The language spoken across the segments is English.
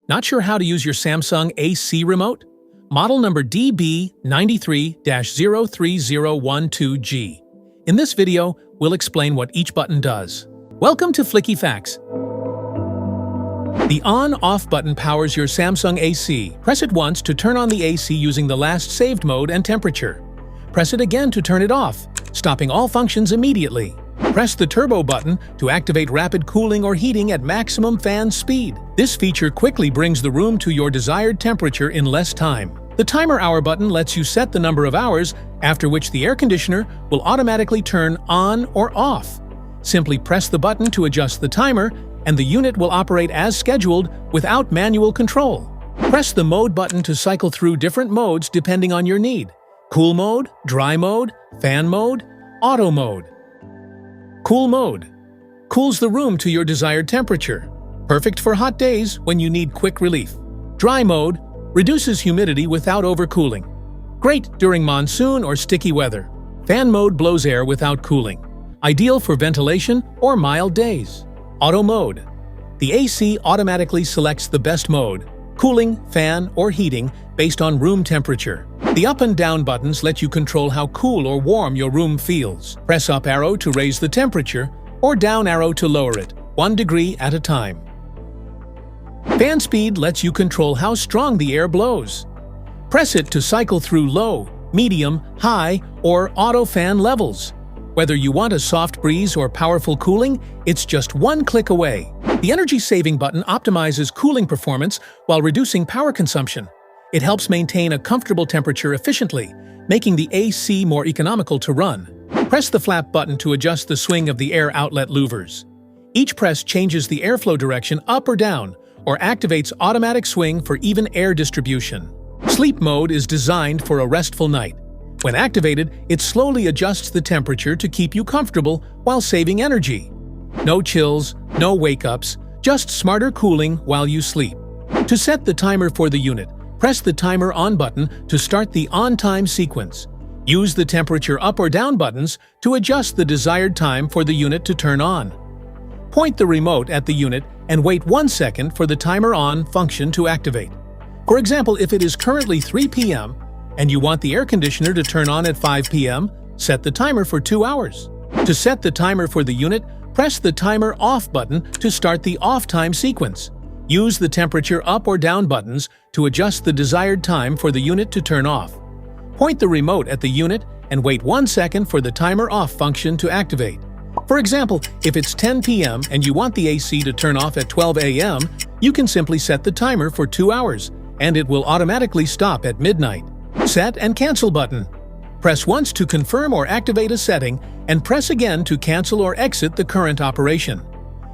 Not sure how to use your Samsung AC remote? Model number DB93-03012G. In this video, we'll explain what each button does. Welcome to Flicky Facts. The on-off button powers your Samsung AC. Press it once to turn on the AC using the last saved mode and temperature. Press it again to turn it off, stopping all functions immediately. Press the turbo button to activate rapid cooling or heating at maximum fan speed. This feature quickly brings the room to your desired temperature in less time. The timer hour button lets you set the number of hours after which the air conditioner will automatically turn on or off. Simply press the button to adjust the timer, and the unit will operate as scheduled without manual control. Press the mode button to cycle through different modes depending on your need. Cool mode, dry mode, fan mode, auto mode. Cool mode cools the room to your desired temperature. Perfect for hot days when you need quick relief. Dry mode reduces humidity without overcooling. Great during monsoon or sticky weather. Fan mode blows air without cooling. Ideal for ventilation or mild days. Auto mode. The AC automatically selects the best mode, cooling, fan, or heating based on room temperature. The up and down buttons let you control how cool or warm your room feels. Press up arrow to raise the temperature, or down arrow to lower it, 1 degree at a time. Fan speed lets you control how strong the air blows. Press it to cycle through low, medium, high, or auto fan levels. Whether you want a soft breeze or powerful cooling, it's just one click away. The energy-saving button optimizes cooling performance while reducing power consumption. It helps maintain a comfortable temperature efficiently, making the AC more economical to run. Press the flap button to adjust the swing of the air outlet louvers. Each press changes the airflow direction up or down, or activates automatic swing for even air distribution. Sleep mode is designed for a restful night. When activated, it slowly adjusts the temperature to keep you comfortable while saving energy. No chills, no wake-ups, just smarter cooling while you sleep. To set the timer for the unit, press the timer on button to start the on-time sequence. Use the temperature up or down buttons to adjust the desired time for the unit to turn on. Point the remote at the unit and wait 1 second for the timer on function to activate. For example, if it is currently 3 p.m. and you want the air conditioner to turn on at 5 p.m., set the timer for 2 hours. To set the timer for the unit, press the timer off button to start the off time sequence. Use the temperature up or down buttons to adjust the desired time for the unit to turn off. Point the remote at the unit and wait 1 second for the timer off function to activate. For example, if it's 10 p.m. and you want the AC to turn off at 12 a.m., you can simply set the timer for 2 hours, and it will automatically stop at midnight. Set and cancel button. Press once to confirm or activate a setting, and press again to cancel or exit the current operation.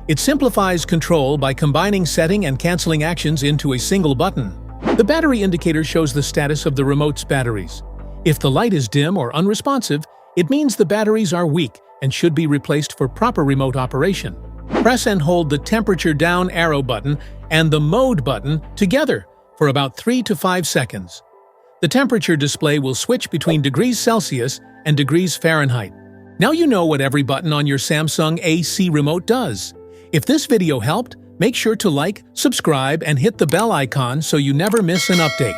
It simplifies control by combining setting and canceling actions into a single button. The battery indicator shows the status of the remote's batteries. If the light is dim or unresponsive, it means the batteries are weak and should be replaced for proper remote operation. Press and hold the temperature down arrow button and the mode button together for about 3 to 5 seconds. The temperature display will switch between degrees Celsius and degrees Fahrenheit. Now you know what every button on your Samsung AC remote does. If this video helped, make sure to like, subscribe, and hit the bell icon so you never miss an update.